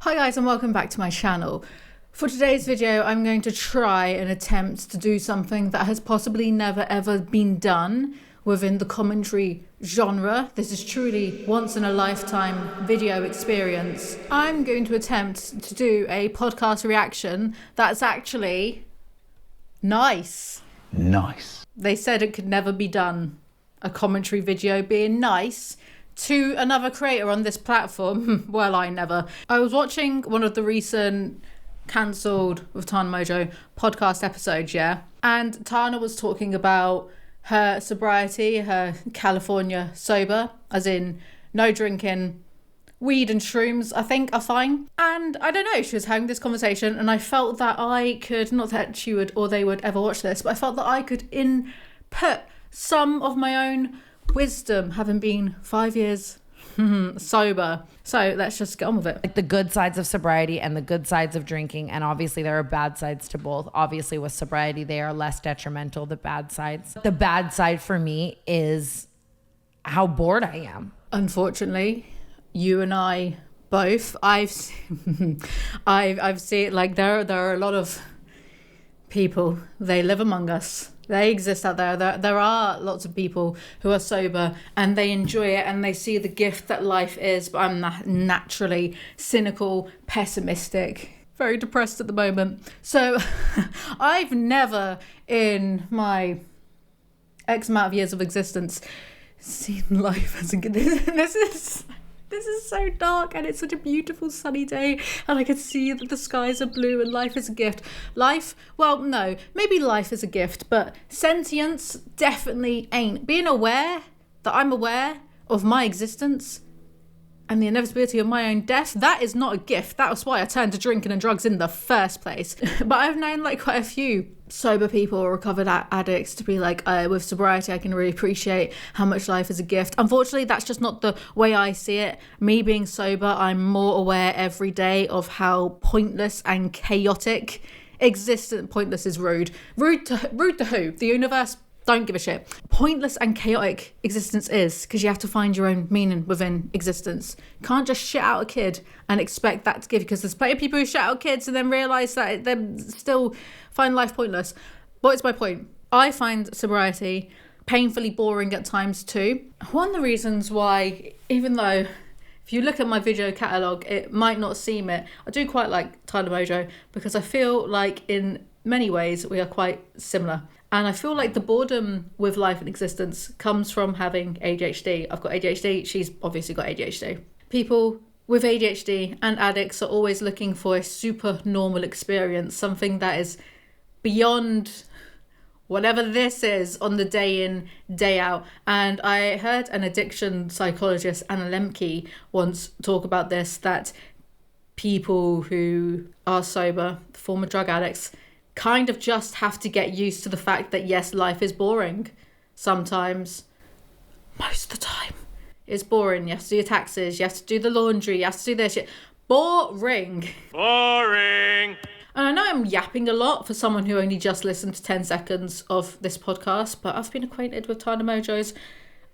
Hi guys and welcome back to my channel. For today's video I'm going to try and attempt to do something that has possibly never ever been done within the commentary genre. This is truly once in a lifetime video experience. I'm going to attempt to do a podcast reaction that's actually nice. They said it could never be done. A commentary video being nice to another creator on this platform. Well, I never. I was watching one of the recent cancelled with Tana Mongeau podcast episodes, yeah? And Tana was talking about her sobriety, her California sober, as in no drinking, weed and shrooms, I think, are fine. And I don't know, she was having this conversation and I felt that I could, not that she would or they would ever watch this, but I felt that I could input some of my own wisdom, having been 5 years sober. So let's just get on with it. Like the good sides of sobriety and the good sides of drinking, and obviously there are bad sides to both. Obviously with sobriety they are less detrimental, the bad sides. The bad side for me is how bored I am. Unfortunately, you and I both, I've seen like there are a lot of people, they live among us. They exist out there. There are lots of people who are sober and they enjoy it and they see the gift that life is. But I'm naturally cynical, pessimistic, very depressed at the moment. So I've never in my X amount of years of existence seen life as a good... This is so dark and it's such a beautiful sunny day and I can see that the skies are blue and life is a gift. Life, well, no, maybe life is a gift, but sentience definitely ain't. Being aware that I'm aware of my existence and the inevitability of my own death, that is not a gift. That was why I turned to drinking and drugs in the first place. But I've known like quite a few sober people or recovered addicts to be like, with sobriety I can really appreciate how much life is a gift. Unfortunately, that's just not the way I see it. Me being sober, I'm more aware every day of how pointless and chaotic existence. Pointless is rude. Rude to who? The universe don't give a shit. Pointless and chaotic existence is, because you have to find your own meaning within existence. You can't just shit out a kid and expect that to give you, because there's plenty of people who shit out kids and then realise that they still find life pointless. What is my point? I find sobriety painfully boring at times too. One of the reasons why, even though if you look at my video catalogue, it might not seem it, I do quite like Tana Mongeau because I feel like in many ways we are quite similar. And I feel like the boredom with life and existence comes from having ADHD. I've got ADHD, she's obviously got ADHD. People with ADHD and addicts are always looking for a super normal experience, something that is beyond whatever this is on the day in, day out. And I heard an addiction psychologist, Anna Lemke, once talk about this, that people who are sober, former drug addicts, kind of just have to get used to the fact that yes, life is boring sometimes. Most of the time it's boring. You have to do your taxes, you have to do the laundry, you have to do this shit. Boring. And I know I'm yapping a lot for someone who only just listened to 10 seconds of this podcast, but I've been acquainted with Tana Mongeau's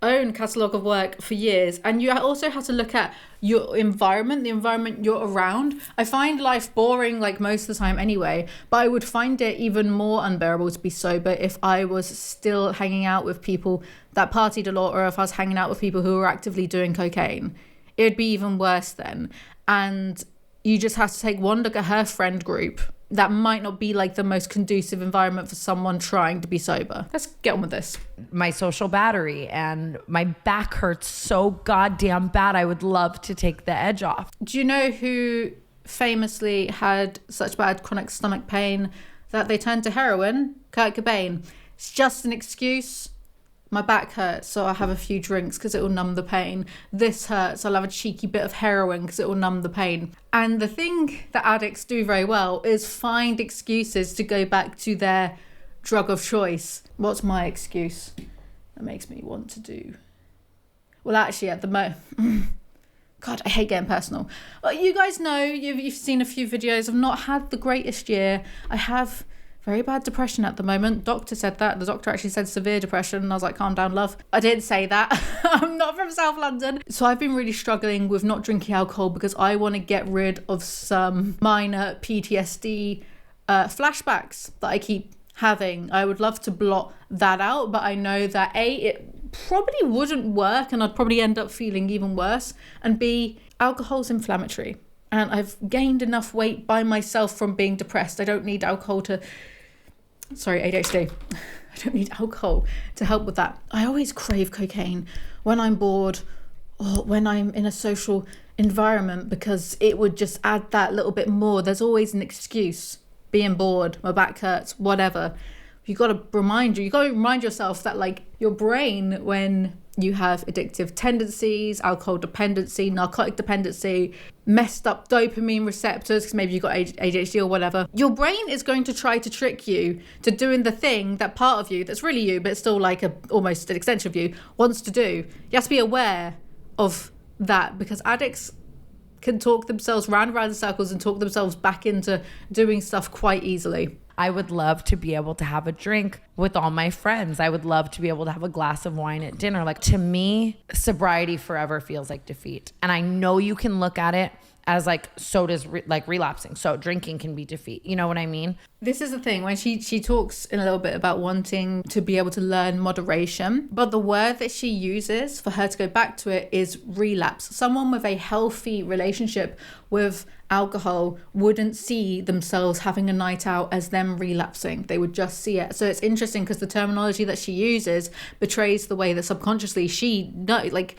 own catalogue of work for years, and you also have to look at your environment, the environment you're around. I find life boring like most of the time anyway, but I would find it even more unbearable to be sober if I was still hanging out with people that partied a lot, or if I was hanging out with people who were actively doing cocaine. It would be even worse then. And you just have to take one look at her friend group. That might not be like the most conducive environment for someone trying to be sober. Let's get on with this. My social battery and my back hurts so goddamn bad. I would love to take the edge off. Do you know who famously had such bad chronic stomach pain that they turned to heroin? Kurt Cobain. It's just an excuse. My back hurts, so I'll have a few drinks because it will numb the pain. This hurts, I'll have a cheeky bit of heroin because it will numb the pain. And the thing that addicts do very well is find excuses to go back to their drug of choice. What's my excuse that makes me want to do? Well, actually, at the moment... God, I hate getting personal. Well, you guys know, you've seen a few videos. I've not had the greatest year. I have very bad depression at the moment. Doctor said that. The doctor actually said severe depression. And I was like, calm down, love. I didn't say that. I'm not from South London. So I've been really struggling with not drinking alcohol because I want to get rid of some minor PTSD flashbacks that I keep having. I would love to blot that out, but I know that A, it probably wouldn't work and I'd probably end up feeling even worse. And B, alcohol's inflammatory. And I've gained enough weight by myself from being depressed. I don't need alcohol to... Sorry, ADHD. I don't need alcohol to help with that. I always crave cocaine when I'm bored or when I'm in a social environment because it would just add that little bit more. There's always an excuse. Being bored, my back hurts, whatever. You got to remind yourself that like your brain, when you have addictive tendencies, alcohol dependency, narcotic dependency, messed up dopamine receptors, because maybe you've got ADHD or whatever, your brain is going to try to trick you to doing the thing that part of you, that's really you, but it's still like almost an extension of you, wants to do. You have to be aware of that because addicts can talk themselves round in circles and talk themselves back into doing stuff quite easily. I would love to be able to have a drink with all my friends. I would love to be able to have a glass of wine at dinner. Like, to me, sobriety forever feels like defeat. And I know you can look at it as like, so does like relapsing. So drinking can be defeat. You know what I mean? This is the thing when she talks in a little bit about wanting to be able to learn moderation, but the word that she uses for her to go back to it is relapse. Someone with a healthy relationship with alcohol wouldn't see themselves having a night out as them relapsing. They would just see it. So it's interesting because the terminology that she uses betrays the way that subconsciously she knows, like,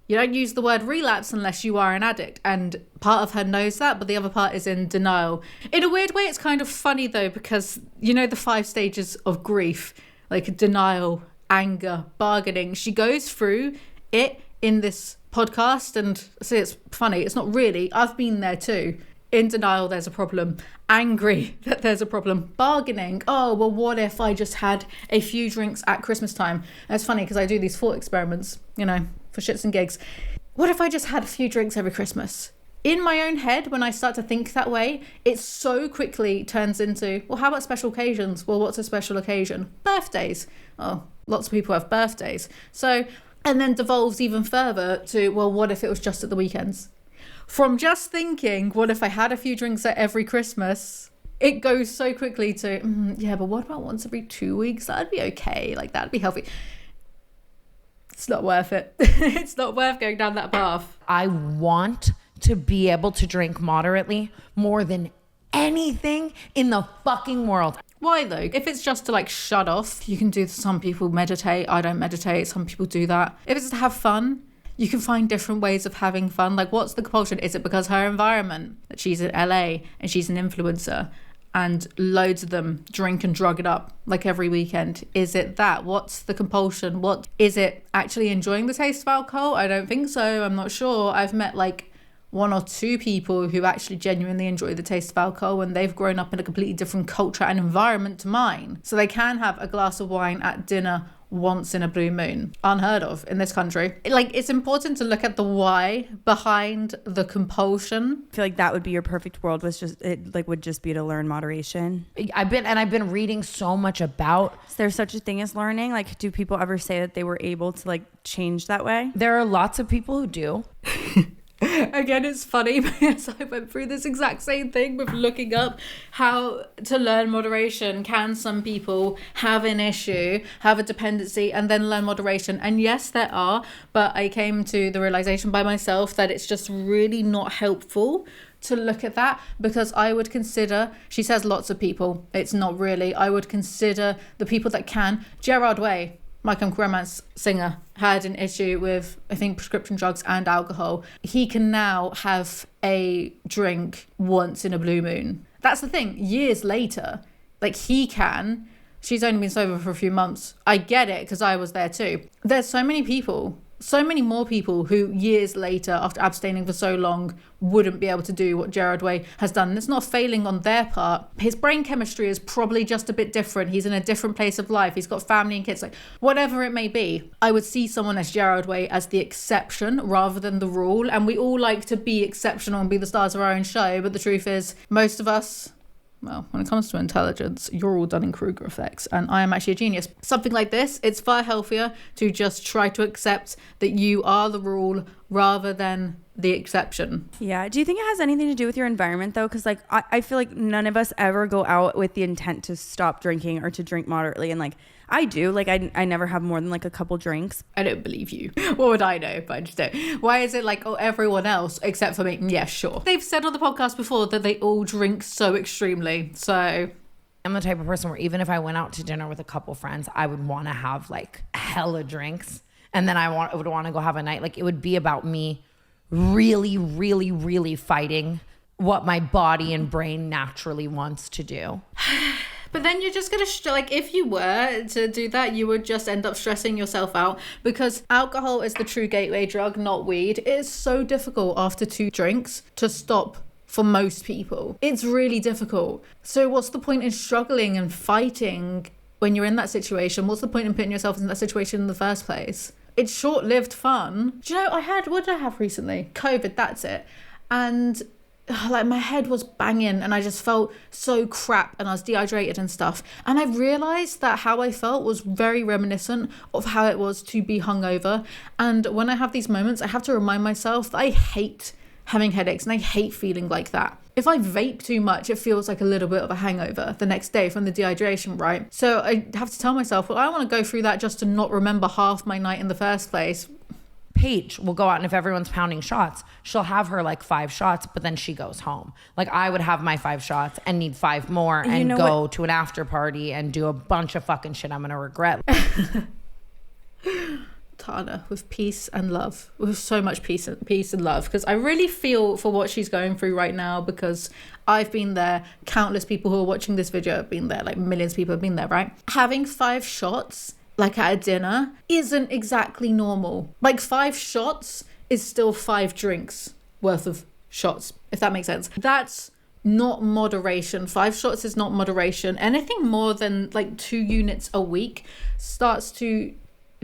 you don't use the word relapse unless you are an addict. And part of her knows that, but the other part is in denial. In a weird way, it's kind of funny though, because you know the 5 stages of grief, like denial, anger, bargaining. She goes through it in this podcast and see, it's funny. It's not really. I've been there too. In denial, there's a problem. Angry that there's a problem. Bargaining. Oh, well, what if I just had a few drinks at Christmas time? And it's funny because I do these thought experiments, you know, for shits and gigs. What if I just had a few drinks every Christmas? In my own head, when I start to think that way, it so quickly turns into, well, how about special occasions? Well, what's a special occasion? Birthdays. Oh, lots of people have birthdays. So, and then devolves even further to, well, what if it was just at the weekends? From just thinking, what if I had a few drinks at every Christmas? It goes so quickly to, yeah, but what about once every 2 weeks? That'd be okay. Like, that'd be healthy. It's not worth it. It's not worth going down that path. I want to be able to drink moderately more than anything in the fucking world. Why though? If it's just to like shut off, you can do, some people meditate. I don't meditate. Some people do that. If it's to have fun, you can find different ways of having fun. Like, what's the compulsion? Is it because her environment, that she's in LA and she's an influencer and loads of them drink and drug it up like every weekend? Is it that? What's the compulsion? What is it? Actually enjoying the taste of alcohol? I don't think so. I'm not sure. I've met like 1 or 2 people who actually genuinely enjoy the taste of alcohol, and they've grown up in a completely different culture and environment to mine. So they can have a glass of wine at dinner once in a blue moon. Unheard of in this country. Like, it's important to look at the why behind the compulsion. I feel like that would be your perfect world, was just, it like would just be to learn moderation. I've been reading so much about. Is there such a thing as learning? Like, do people ever say that they were able to like change that way? There are lots of people who do. Again, it's funny because I went through this exact same thing with looking up how to learn moderation. Can some people have an issue, have a dependency, and then learn moderation? And yes, there are, but I came to the realization by myself that it's just really not helpful to look at that, because I would consider, she says lots of people, it's not really, I would consider the people that can. Gerard Way, My Chemical Romance singer, had an issue with, I think, prescription drugs and alcohol. He can now have a drink once in a blue moon. That's the thing. Years later, like, he can. She's only been sober for a few months. I get it, because I was there too. There's so many people, so many more people who years later, after abstaining for so long, wouldn't be able to do what Gerard Way has done. And it's not failing on their part. His brain chemistry is probably just a bit different. He's in a different place of life. He's got family and kids, like whatever it may be. I would see someone as Gerard Way as the exception rather than the rule. And we all like to be exceptional and be the stars of our own show. But the truth is, most of us well, when it comes to intelligence, you're all Dunning-Kruger effects, and I am actually a genius. Something like this, it's far healthier to just try to accept that you are the rule rather than the exception. Yeah. Do you think it has anything to do with your environment though? Because like I feel like none of us ever go out with the intent to stop drinking or to drink moderately, and like I do, like I never have more than like a couple drinks. I don't believe you. What would I know? But I just don't. Why is it like, oh, everyone else except for me? Yeah, sure. They've said on the podcast before that they all drink so extremely. So I'm the type of person where even if I went out to dinner with a couple friends, I would want to have like hella drinks. And then I would want to go have a night. Like it would be about me really, really, really fighting what my body and brain naturally wants to do. But then you're just going to, like, if you were to do that, you would just end up stressing yourself out, because alcohol is the true gateway drug, not weed. It is so difficult after 2 drinks to stop for most people. It's really difficult. So what's the point in struggling and fighting when you're in that situation? What's the point in putting yourself in that situation in the first place? It's short-lived fun. Do you know, what did I have recently? COVID, that's it. And like my head was banging and I just felt so crap and I was dehydrated and stuff. And I realized that how I felt was very reminiscent of how it was to be hungover. And when I have these moments, I have to remind myself that I hate having headaches and I hate feeling like that. If I vape too much, it feels like a little bit of a hangover the next day from the dehydration, right? So I have to tell myself, well, I don't want to go through that just to not remember half my night in the first place. Paige will go out, and if everyone's pounding shots, she'll have her like 5 shots, but then she goes home. Like I would have my 5 shots and need 5 more and go to an after party and do a bunch of fucking shit I'm gonna regret. Tana, with peace and love, with so much peace and love, because I really feel for what she's going through right now, because I've been there. Countless people who are watching this video have been there, like millions of people have been there, right? Having 5 shots like at a dinner isn't exactly normal. Like 5 shots is still 5 drinks worth of shots, if that makes sense. That's not moderation. 5 shots is not moderation. Anything more than like 2 units a week starts to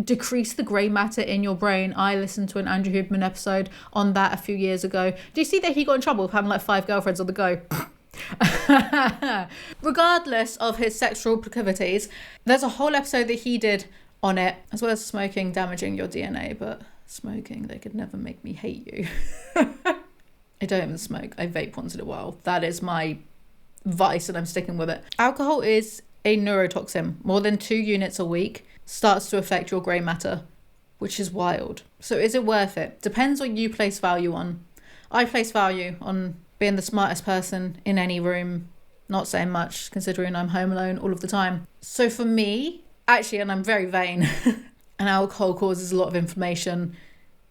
decrease the grey matter in your brain. I listened to an Andrew Huberman episode on that a few years ago. Do you see that he got in trouble with having like 5 girlfriends on the go? Regardless of his sexual proclivities, there's a whole episode that he did on it, as well as smoking damaging your DNA. But smoking, they could never make me hate you. I don't even smoke. I vape once in a while. That is my vice and I'm sticking with it. Alcohol is a neurotoxin. More than 2 units a week starts to affect your grey matter, which is wild. So is it worth it? Depends what you place value on. I place value on being the smartest person in any room, not saying much considering I'm home alone all of the time. So for me, actually, and I'm very vain, and alcohol causes a lot of inflammation.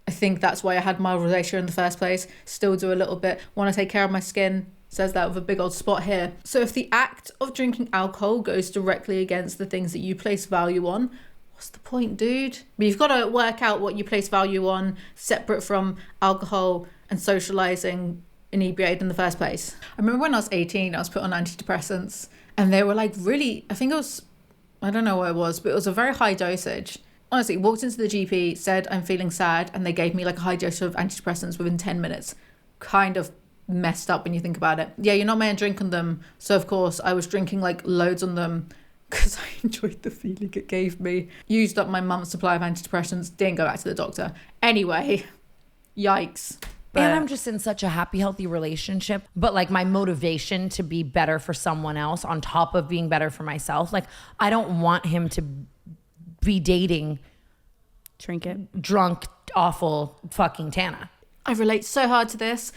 I think that's why I had mild rosacea in the first place. Still do a little bit. Want to take care of my skin. Says that with a big old spot here. So if the act of drinking alcohol goes directly against the things that you place value on, what's the point, dude? But you've got to work out what you place value on separate from alcohol and socializing inebriated in the first place. I remember when I was 18, I was put on antidepressants and they were like really, I don't know what it was, but it was a very high dosage. Honestly, walked into the GP, said I'm feeling sad, and they gave me like a high dose of antidepressants within 10 minutes. Kind of messed up when you think about it. Yeah, you're not meant to drink on them. So of course I was drinking like loads on them because I enjoyed the feeling it gave me. Used up my month's supply of antidepressants, didn't go back to the doctor. Anyway, yikes. And I'm just in such a happy, healthy relationship. But like my motivation to be better for someone else on top of being better for myself, like I don't want him to be dating drunk, awful fucking Tana. I relate so hard to this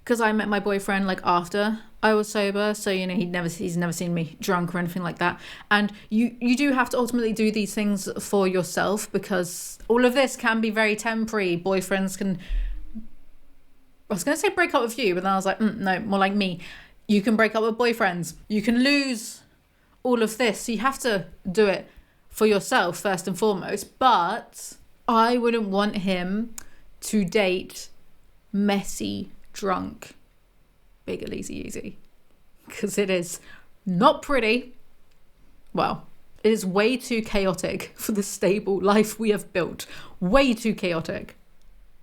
because I met my boyfriend like after I was sober. So, you know, he's never seen me drunk or anything like that. And you do have to ultimately do these things for yourself, because all of this can be very temporary. Boyfriends can, I was going to say break up with you, but then I was like, no, more like me. You can break up with boyfriends. You can lose all of this. So you have to do it for yourself first and foremost. But I wouldn't want him to date messy, drunk, big Alizee easy, because it is not pretty. Well, it is way too chaotic for the stable life we have built. Way too chaotic.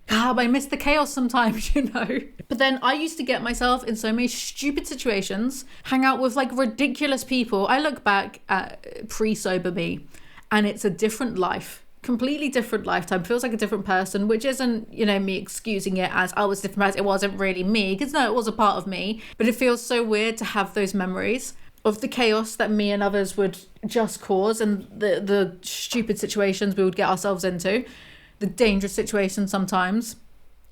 God, I miss the chaos sometimes, you know. But then I used to get myself in so many stupid situations, hang out with like ridiculous people. I look back at pre-sober me and it's a different life, completely different lifetime. Feels like a different person, which isn't, you know, me excusing it as I was different. It wasn't really me, because no, it was a part of me. But it feels so weird to have those memories of the chaos that me and others would just cause, and the stupid situations we would get ourselves into, the dangerous situations sometimes.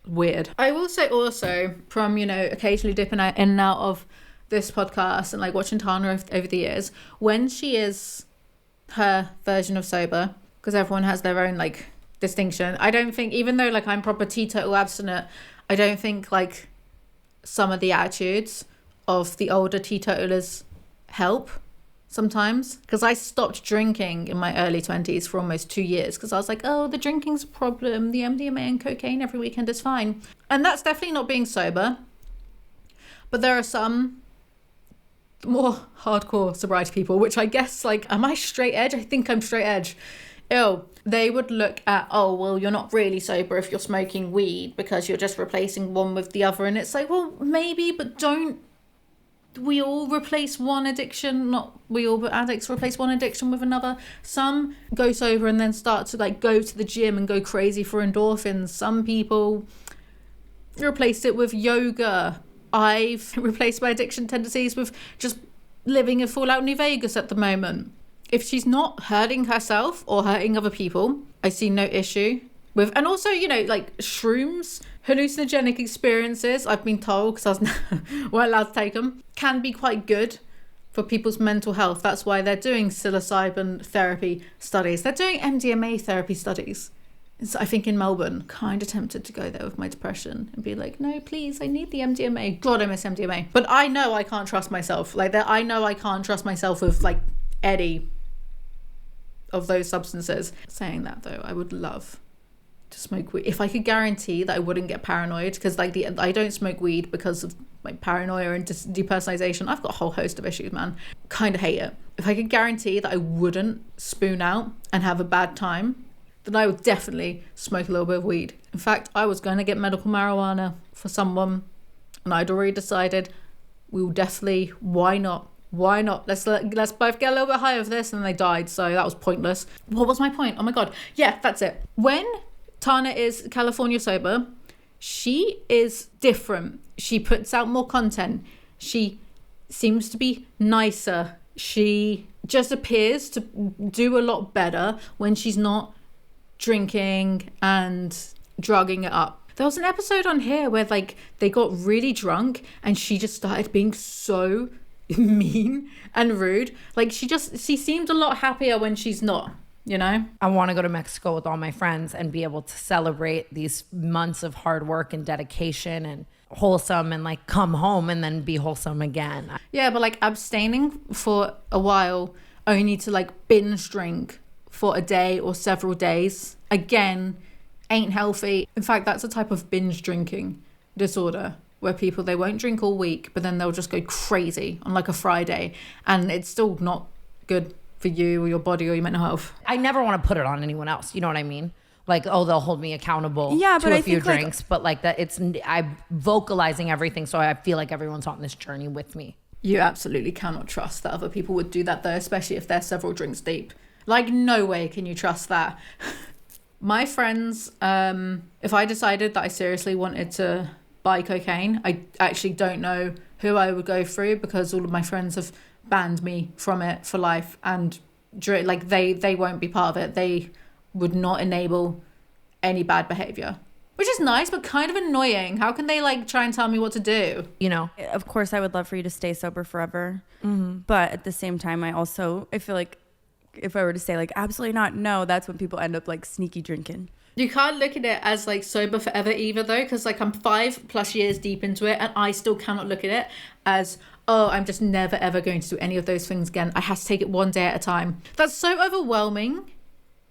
Weird. I will say also, from, you know, occasionally dipping out in and out of this podcast and like watching Tana over the years, when she is her version of sober, because everyone has their own like distinction, I don't think, even though like I'm proper teetotal abstinent, I don't think like some of the attitudes of the older teetotalers help sometimes, because I stopped drinking in my early 20s for almost 2 years because I was like, oh, the drinking's a problem, the MDMA and cocaine every weekend is fine. And that's definitely not being sober. But there are some more hardcore sobriety people, which I guess, like, am I straight edge? I think I'm straight edge. Ew. They would look at, oh, well, you're not really sober if you're smoking weed because you're just replacing one with the other. And it's like, well, maybe, but don't we all replace one addiction? Not we all, but addicts replace one addiction with another. Some go sober and then start to like go to the gym and go crazy for endorphins. Some people replace it with yoga. I've replaced my addiction tendencies with just living in Fallout New Vegas at the moment. If she's not hurting herself or hurting other people, I see no issue with. And also, you know, like shrooms, hallucinogenic experiences, I've been told, because I was weren't allowed to take them, can be quite good for people's mental health. That's why they're doing psilocybin therapy studies. They're doing MDMA therapy studies. So I think in Melbourne, kind of tempted to go there with my depression and be like, no, please, I need the MDMA. God, I miss MDMA. But I know I can't trust myself. Like that, I know I can't trust myself with like any of those substances. Saying that though, I would love to smoke weed if I could guarantee that I wouldn't get paranoid, because like I don't smoke weed because of like paranoia and depersonalization. I've got a whole host of issues, man. Kind of hate it. If I could guarantee that I wouldn't spoon out and have a bad time, then I would definitely smoke a little bit of weed. In fact, I was going to get medical marijuana for someone, and I'd already decided we will definitely, why not? Let's both get a little bit high of this. And they died, so that was pointless. What was my point? Oh my god. Yeah, that's it. When Tana is California sober, she is different. She puts out more content. She seems to be nicer. She just appears to do a lot better when she's not drinking and drugging it up. There was an episode on here where like they got really drunk and she just started being so mean and rude. Like she seemed a lot happier when she's not, you know? I want to go to Mexico with all my friends and be able to celebrate these months of hard work and dedication and wholesome, and like come home and then be wholesome again. Yeah, but like abstaining for a while only to like binge drink for a day or several days, again, ain't healthy. In fact, that's a type of binge drinking disorder where people, they won't drink all week, but then they'll just go crazy on like a Friday, and it's still not good for you or your body or your mental health. I never want to put it on anyone else. You know what I mean? Like, oh, they'll hold me accountable to a few drinks, but like that, I'm vocalizing everything, so I feel like everyone's on this journey with me. You absolutely cannot trust that other people would do that though, especially if they're several drinks deep. Like, no way can you trust that. My friends, if I decided that I seriously wanted to buy cocaine, I actually don't know who I would go through, because all of my friends have banned me from it for life, and like they won't be part of it. They would not enable any bad behavior, which is nice but kind of annoying. How can they like try and tell me what to do, you know? Of course I would love for you to stay sober forever, but at the same time I feel like if I were to say like absolutely not, no, that's when people end up like sneaky drinking. You can't look at it as like sober forever either though, because like I'm 5+ years deep into it and I still cannot look at it as, oh, I'm just never ever going to do any of those things again. I have to take it one day at a time. That's so overwhelming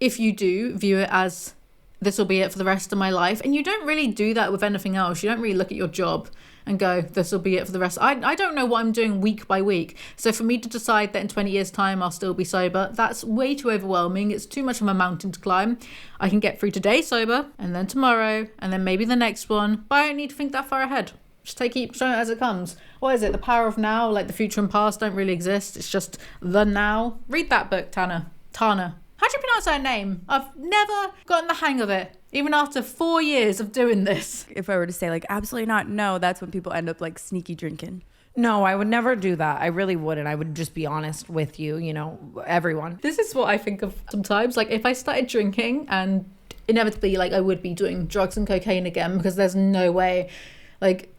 if you do view it as this will be it for the rest of my life. And you don't really do that with anything else. You don't really look at your job and go, this will be it for the rest. I don't know what I'm doing week by week. So for me to decide that in 20 years time I'll still be sober, that's way too overwhelming. It's too much of a mountain to climb. I can get through today sober, and then tomorrow, and then maybe the next one, but I don't need to think that far ahead. Just take each moment as it comes. What is it? The power of now? Like the future and past don't really exist. It's just the now. Read that book, Tana. Tana. How do you pronounce her name? I've never gotten the hang of it, even after 4 years of doing this. If I were to say like, absolutely not, no, that's when people end up like sneaky drinking. No, I would never do that. I really wouldn't. I would just be honest with you, everyone. This is what I think of sometimes. Like if I started drinking, and inevitably like I would be doing drugs and cocaine again, because there's no way, like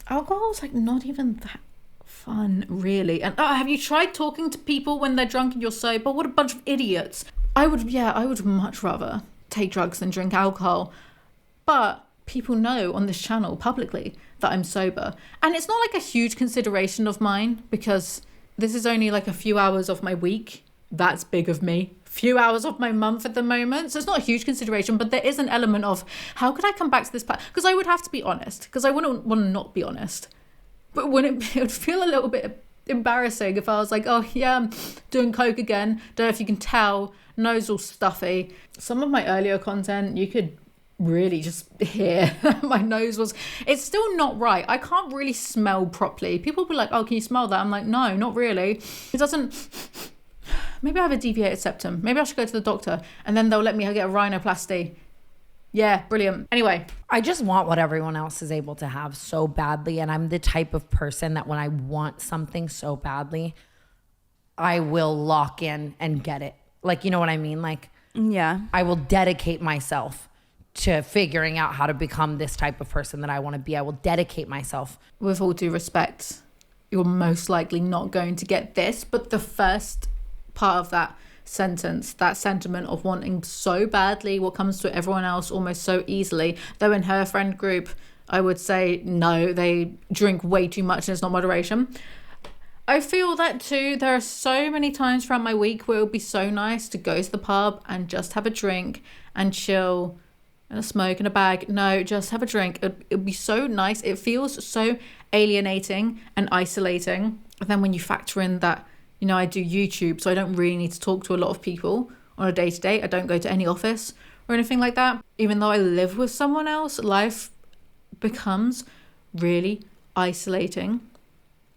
alcohol's like not even that fun really. And have you tried talking to people when they're drunk and you're sober? What a bunch of idiots. I would much rather take drugs than drink alcohol. But people know on this channel publicly that I'm sober. And it's not like a huge consideration of mine, because this is only like a few hours of my week. That's big of me. Few hours of my month at the moment. So it's not a huge consideration, but there is an element of how could I come back to this path? Because I would have to be honest, because I wouldn't want to not be honest. But it would feel a little bit embarrassing if I was like, oh yeah, I'm doing coke again. Don't know if you can tell, nose all stuffy. Some of my earlier content, you could really just hear my nose was, it's still not right. I can't really smell properly. People will be like, oh, can you smell that? I'm like, no, not really. It doesn't. Maybe I have a deviated septum. Maybe I should go to the doctor, and then they'll let me get a rhinoplasty. Yeah, brilliant. Anyway, I just want what everyone else is able to have so badly. And I'm the type of person that when I want something so badly, I will lock in and get it. Like, you know what I mean? Like, yeah, I will dedicate myself to figuring out how to become this type of person that I want to be. I will dedicate myself. With all due respect, you're most likely not going to get this, but the first part of that sentence, that sentiment of wanting so badly what comes to everyone else almost so easily, though in her friend group I would say no, they drink way too much and it's not moderation. I feel that too. There are so many times throughout my week where it would be so nice to go to the pub and just have a drink and chill and a smoke and a bag. No, just have a drink. It'd be so nice. It feels so alienating and isolating. And then when you factor in that, I do YouTube, so I don't really need to talk to a lot of people on a day-to-day. I don't go to any office or anything like that. Even though I live with someone else, life becomes really isolating,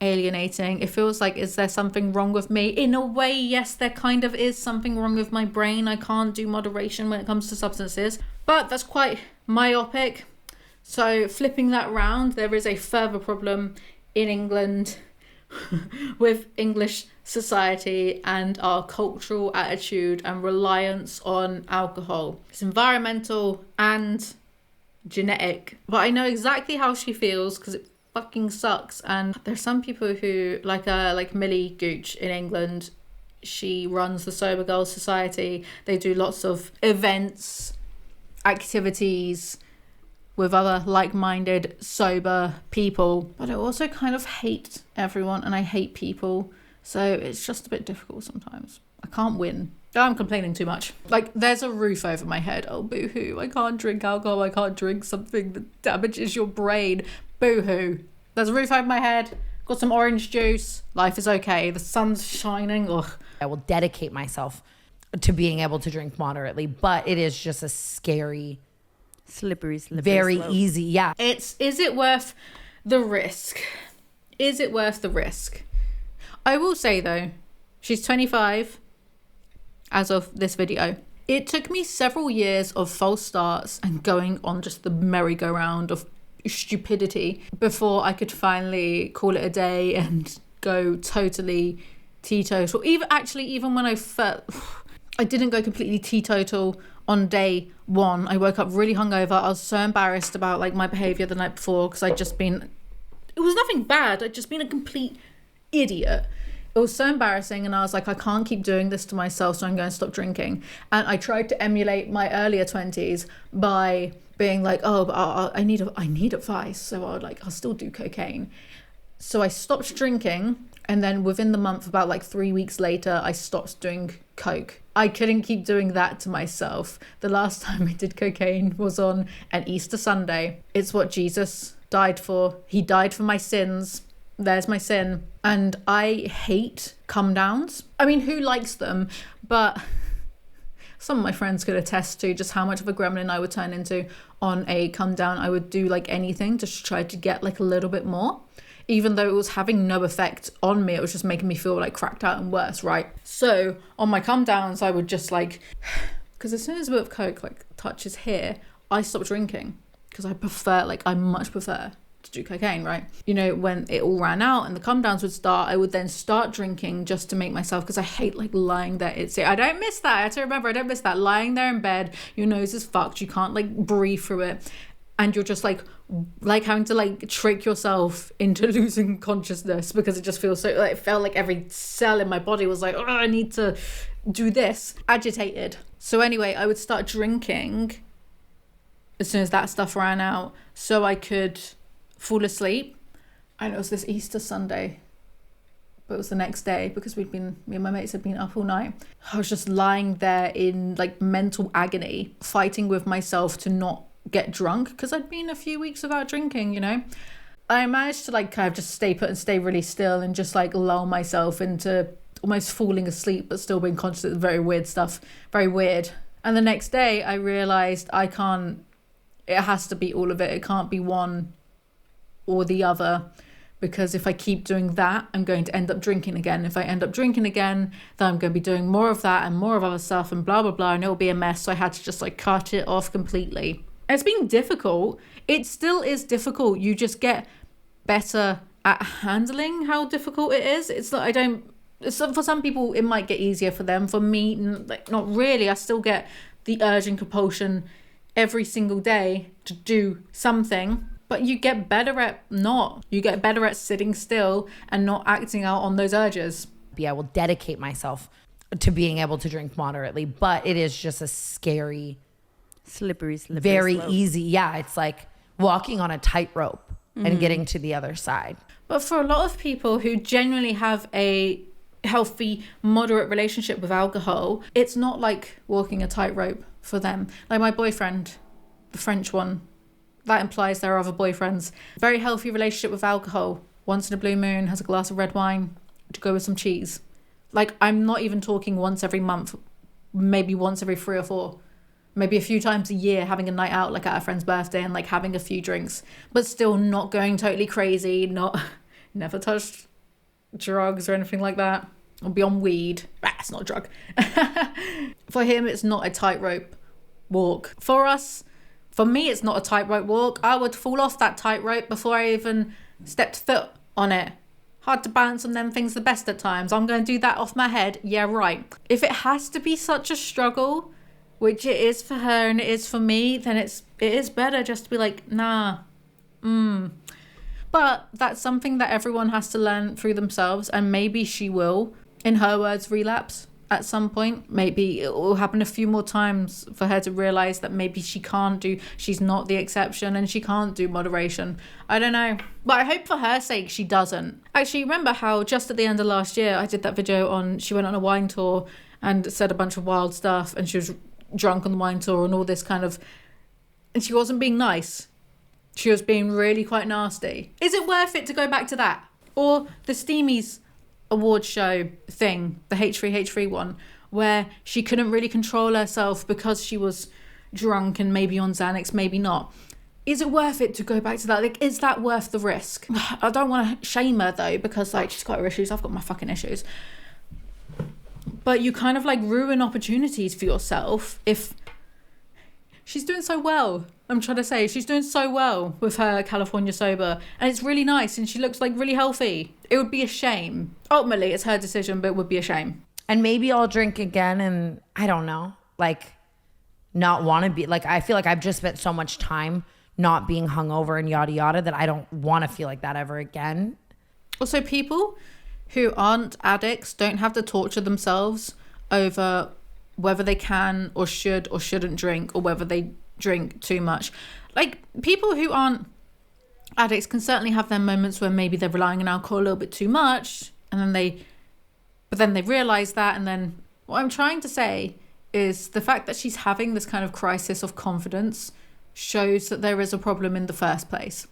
alienating. It feels like, is there something wrong with me? In a way, yes, there kind of is something wrong with my brain. I can't do moderation when it comes to substances, but that's quite myopic. So flipping that round, there is a further problem in England with English society and our cultural attitude and reliance on alcohol. It's environmental and genetic, but I know exactly how she feels because it fucking sucks. And there's some people who like Millie Gooch in England. She runs the Sober Girls Society. They do lots of events, activities with other like-minded sober people, but I also kind of hate everyone and I hate people, so it's just a bit difficult sometimes. I can't win. I'm complaining too much. Like, there's a roof over my head. Oh, boo-hoo, I can't drink alcohol. I can't drink something that damages your brain. Boo-hoo. There's a roof over my head. Got some orange juice. Life is okay. The sun's shining. Ugh. I will dedicate myself to being able to drink moderately, but it is just a scary, slippery very slope. easy. Yeah. Is it worth the risk? Is it worth the risk? I will say though, she's 25 as of this video. It took me several years of false starts and going on just the merry-go-round of stupidity before I could finally call it a day and go totally teetotal. Even when I felt I didn't go completely teetotal on day one. I woke up really hungover. I was so embarrassed about like my behavior the night before because it was nothing bad. I'd just been a complete idiot. It was so embarrassing, and I was like, I can't keep doing this to myself, so I'm going to stop drinking. And I tried to emulate my earlier 20s by being like, oh, but I need advice, so I'll still do cocaine. So I stopped drinking, and then within the month, about like 3 weeks later, I stopped doing coke. I couldn't keep doing that to myself. The last time I did cocaine was on an Easter Sunday. It's what Jesus died for. He died for my sins. There's my sin. And I hate come downs. I mean, who likes them? But some of my friends could attest to just how much of a gremlin I would turn into on a come down. I would do like anything to try to get like a little bit more, even though it was having no effect on me. It was just making me feel like cracked out and worse, right? So on my come downs, I would just like, because as soon as a bit of coke like touches here, I stop drinking, because I much prefer to do cocaine, right? You know, when it all ran out and the come downs would start, I would then start drinking just to make myself, because I hate like lying there. I don't miss that. I have to remember, I don't miss that. Lying there in bed, your nose is fucked, you can't like breathe through it, and you're just like having to like trick yourself into losing consciousness, because it just feels so, like, it felt like every cell in my body was like, oh, I need to do this, agitated. So anyway, I would start drinking as soon as that stuff ran out, so I could fall asleep. And it was this Easter Sunday, but it was the next day, because me and my mates had been up all night. I was just lying there in like mental agony, fighting with myself to not get drunk, because I'd been a few weeks without drinking, you know. I managed to like kind of just stay put and stay really still and just like lull myself into almost falling asleep but still being conscious of very weird stuff. Very weird. And the next day I realized it has to be all of it. It can't be one or the other, because if I keep doing that, I'm going to end up drinking again. If I end up drinking again, then I'm going to be doing more of that and more of other stuff and blah, blah, blah, and it'll be a mess. So I had to just like cut it off completely. It's been difficult. It still is difficult. You just get better at handling how difficult it is. It's not, for some people, it might get easier for them. For me, like, not really. I still get the urge and compulsion every single day to do something. But you get better at not. You get better at sitting still and not acting out on those urges. I will dedicate myself to being able to drink moderately, but it is just a scary, slippery very slope. easy. Yeah, it's like walking on a tightrope and getting to the other side. But for a lot of people who genuinely have a healthy, moderate relationship with alcohol, it's not like walking a tightrope for them. Like my boyfriend, the French one, that implies there are other boyfriends. Very healthy relationship with alcohol. Once in a blue moon, has a glass of red wine to go with some cheese. Like, I'm not even talking once every month, maybe once every 3 or 4, maybe a few times a year, having a night out, like at a friend's birthday, and like having a few drinks, but still not going totally crazy, never touched drugs or anything like that, or be on weed. It's not a drug. For him, it's not a tightrope walk. For me, it's not a tightrope walk. I would fall off that tightrope before I even stepped foot on it. Hard to balance on them things the best at times. I'm going to do that off my head. Yeah, right. If it has to be such a struggle, which it is for her and it is for me, then it is better just to be like, nah. But that's something that everyone has to learn through themselves, and maybe she will, in her words, relapse at some point. Maybe it will happen a few more times for her to realize that maybe she's not the exception and she can't do moderation. I don't know. But I hope for her sake she doesn't. Actually, remember how just at the end of last year, I did that video she went on a wine tour and said a bunch of wild stuff, and she was drunk on the wine tour and all this kind of, and she wasn't being nice. She was being really quite nasty. Is it worth it to go back to that? Or the Steamies award show thing, the H3H3 one, where she couldn't really control herself because she was drunk and maybe on Xanax, maybe not. Is it worth it to go back to that? Like, is that worth the risk? I don't want to shame her though, because like she's got her issues, I've got my fucking issues. But you kind of like ruin opportunities for yourself if she's doing so well. I'm trying to say she's doing so well with her California sober, and it's really nice, and she looks like really healthy. It would be a shame. Ultimately, it's her decision, but it would be a shame. And maybe I'll drink again, and I don't know, like not want to be like, I feel like I've just spent so much time not being hungover and yada yada that I don't want to feel like that ever again. Also, people who aren't addicts don't have to torture themselves over whether they can or shouldn't drink, or whether they drink too much. Like, people who aren't addicts can certainly have their moments where maybe they're relying on alcohol a little bit too much, and then they realize that. And then what I'm trying to say is the fact that she's having this kind of crisis of confidence shows that there is a problem in the first place.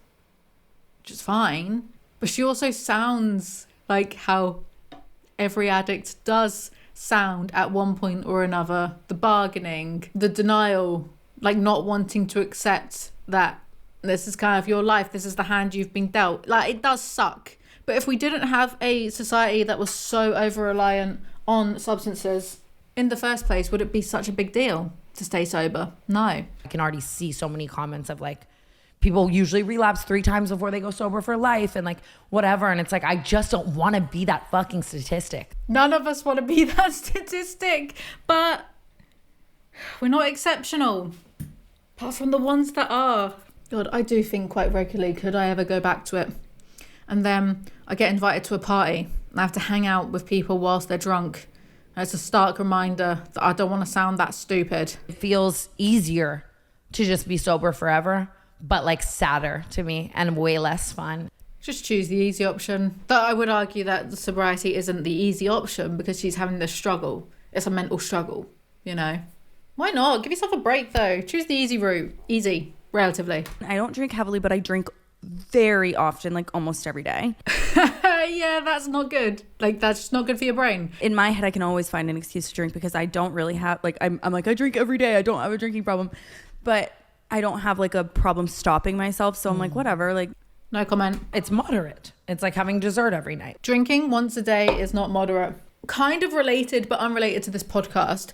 which is fine. But she also sounds like how every addict does sound at one point or another. The bargaining, the denial, like not wanting to accept that this is kind of your life, this is the hand you've been dealt. Like, it does suck. But if we didn't have a society that was so over-reliant on substances in the first place, would it be such a big deal to stay sober? No. I can already see so many comments of like, people usually relapse 3 times before they go sober for life and like whatever. And it's like, I just don't want to be that fucking statistic. None of us want to be that statistic, but we're not exceptional. Apart from the ones that are. God, I do think quite regularly, could I ever go back to it? And then I get invited to a party and I have to hang out with people whilst they're drunk. And it's a stark reminder that I don't want to sound that stupid. It feels easier to just be sober forever, but like sadder to me and way less fun. Just choose the easy option. Though I would argue that sobriety isn't the easy option because she's having this struggle. It's a mental struggle, you know. Why not? Give yourself a break though. Choose the easy route. Easy, relatively. I don't drink heavily, but I drink very often, like almost every day. Yeah, that's not good. Like, that's just not good for your brain. In my head, I can always find an excuse to drink because I don't really have, like, I'm like, I drink every day. I don't have a drinking problem. But I don't have like a problem stopping myself. So I'm like, whatever. Like, no comment. It's moderate. It's like having dessert every night. Drinking once a day is not moderate. Kind of related, but unrelated to this podcast.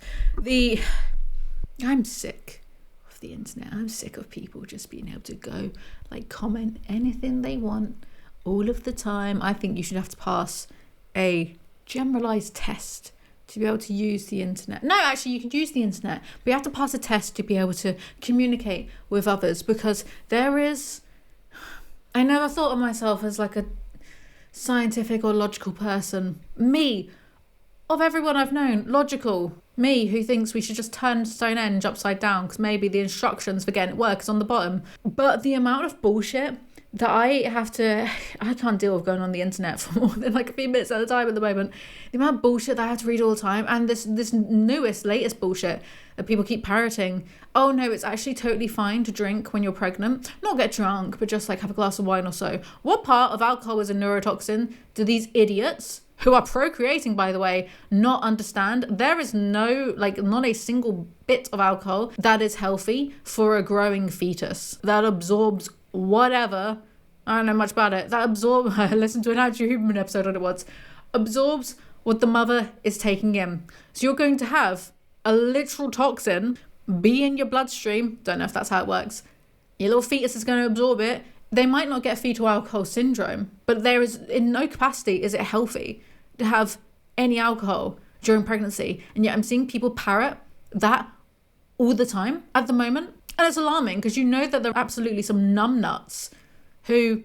I'm sick of the internet. I'm sick of people just being able to go, like, comment anything they want all of the time. I think you should have to pass a generalized test to be able to use the internet. No, actually, you can use the internet, but you have to pass a test to be able to communicate with others, because I never thought of myself as like a scientific or logical person. Me, of everyone I've known, logical. Me, who thinks we should just turn Stonehenge upside down because maybe the instructions for getting it work is on the bottom. But the amount of bullshit that I can't deal with going on the internet for more than like a few minutes at a time at the moment. The amount of bullshit that I have to read all the time, and this latest bullshit that people keep parroting. Oh no, it's actually totally fine to drink when you're pregnant. Not get drunk, but just like have a glass of wine or so. What part of alcohol is a neurotoxin do these idiots, who are procreating, by the way, not understand? There is not a single bit of alcohol that is healthy for a growing fetus that absorbs whatever. I don't know much about it. I listened to an Andrew Huberman episode on it once. Absorbs what the mother is taking in. So you're going to have a literal toxin be in your bloodstream. Don't know if that's how it works. Your little fetus is going to absorb it. They might not get fetal alcohol syndrome, but there is, in no capacity is it healthy to have any alcohol during pregnancy. And yet I'm seeing people parrot that all the time at the moment. And it's alarming because you know that there are absolutely some numbnuts who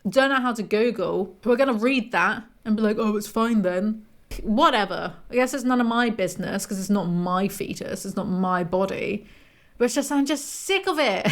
don't know how to Google, who are going to read that and be like, oh, it's fine then. Whatever. I guess it's none of my business because it's not my fetus. It's not my body. But it's just, I'm just sick of it.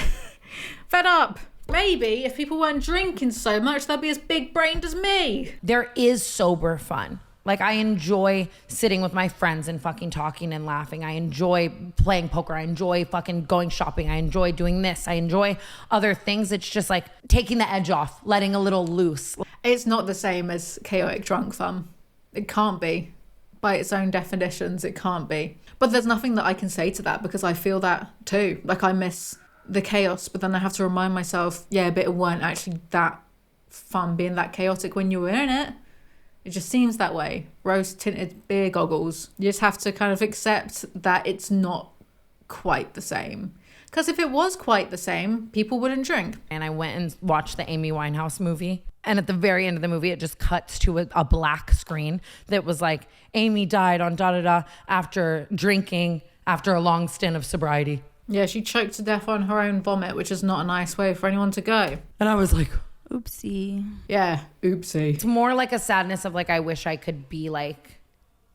Fed up. Maybe if people weren't drinking so much, they'd be as big-brained as me. There is sober fun. Like, I enjoy sitting with my friends and fucking talking and laughing. I enjoy playing poker. I enjoy fucking going shopping. I enjoy doing this. I enjoy other things. It's just like taking the edge off, letting a little loose. It's not the same as chaotic drunk fun. It can't be. By its own definitions, it can't be. But there's nothing that I can say to that because I feel that too. Like, I miss the chaos, but then I have to remind myself, yeah, but it weren't actually that fun being that chaotic when you were in it. It just seems that way. Rose-tinted beer goggles. You just have to kind of accept that it's not quite the same. Because if it was quite the same, people wouldn't drink. And I went and watched the Amy Winehouse movie. And at the very end of the movie, it just cuts to a black screen that was like, Amy died on da-da-da after drinking after a long stint of sobriety. Yeah, she choked to death on her own vomit, which is not a nice way for anyone to go. And I was like, oopsie. Yeah, oopsie. It's more like a sadness of like, I wish I could be like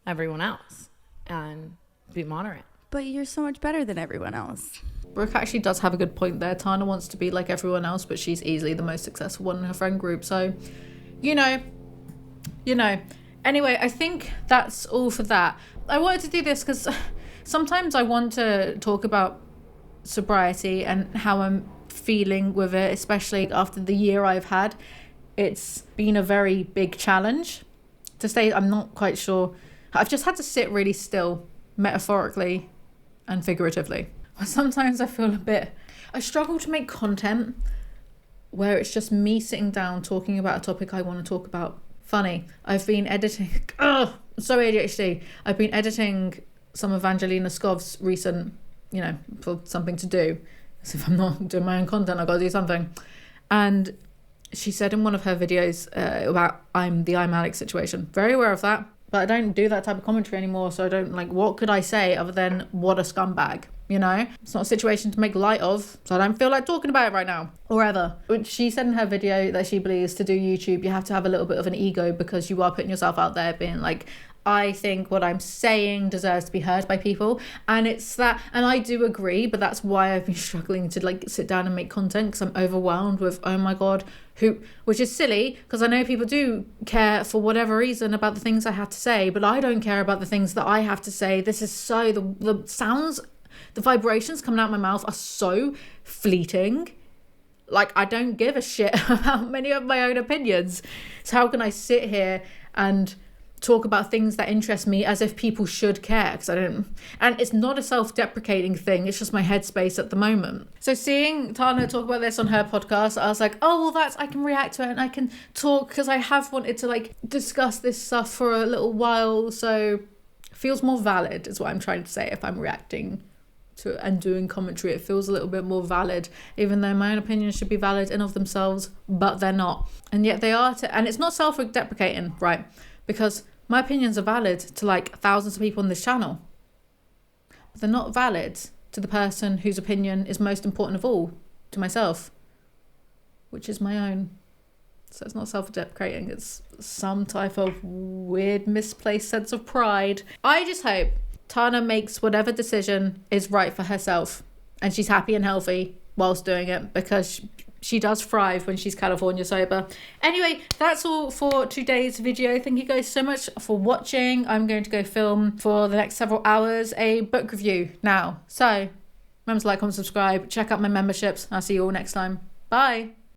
everyone else and be moderate. But you're so much better than everyone else. Brooke actually does have a good point there. Tana wants to be like everyone else, but she's easily the most successful one in her friend group. So, you know. Anyway, I think that's all for that. I wanted to do this because sometimes I want to talk about sobriety and how I'm feeling with it, especially after the year I've had. It's been a very big challenge to stay. I'm not quite sure. I've just had to sit really still, metaphorically and figuratively. Sometimes I feel I struggle to make content where it's just me sitting down talking about a topic I want to talk about. Funny, I've been editing, so ADHD. I've been editing some of Angelina Skov's recent, for something to do. As if I'm not doing my own content, I've got to do something. And she said in one of her videos about the I'm addict situation. Very aware of that, but I don't do that type of commentary anymore. So I don't what could I say other than what a scumbag, It's not a situation to make light of, so I don't feel like talking about it right now or ever. She said in her video that she believes to do YouTube, you have to have a little bit of an ego because you are putting yourself out there being like, I think what I'm saying deserves to be heard by people. And it's that, and I do agree, but that's why I've been struggling to sit down and make content, because I'm overwhelmed with, oh my God, which is silly, because I know people do care for whatever reason about the things I have to say, but I don't care about the things that I have to say. This is so, the sounds, the vibrations coming out of my mouth are so fleeting. I don't give a shit about many of my own opinions. So how can I sit here and talk about things that interest me as if people should care? Because I don't, and it's not a self-deprecating thing, it's just my headspace at the moment. So seeing Tana talk about this on her podcast, I was like, oh well, I can react to it and I can talk, because I have wanted to discuss this stuff for a little while, so it feels more valid is what I'm trying to say. If I'm reacting to and doing commentary, it feels a little bit more valid, even though my own opinions should be valid in of themselves, but they're not, and yet they are. And it's not self-deprecating, right? Because my opinions are valid to thousands of people on this channel, but they're not valid to the person whose opinion is most important of all, to myself, which is my own. So it's not self-deprecating, it's some type of weird misplaced sense of pride. I just hope Tana makes whatever decision is right for herself and she's happy and healthy whilst doing it, because she does thrive when she's California sober. Anyway, that's all for today's video. Thank you guys so much for watching. I'm going to go film for the next several hours a book review now. So remember to like, comment, subscribe, check out my memberships. I'll see you all next time. Bye.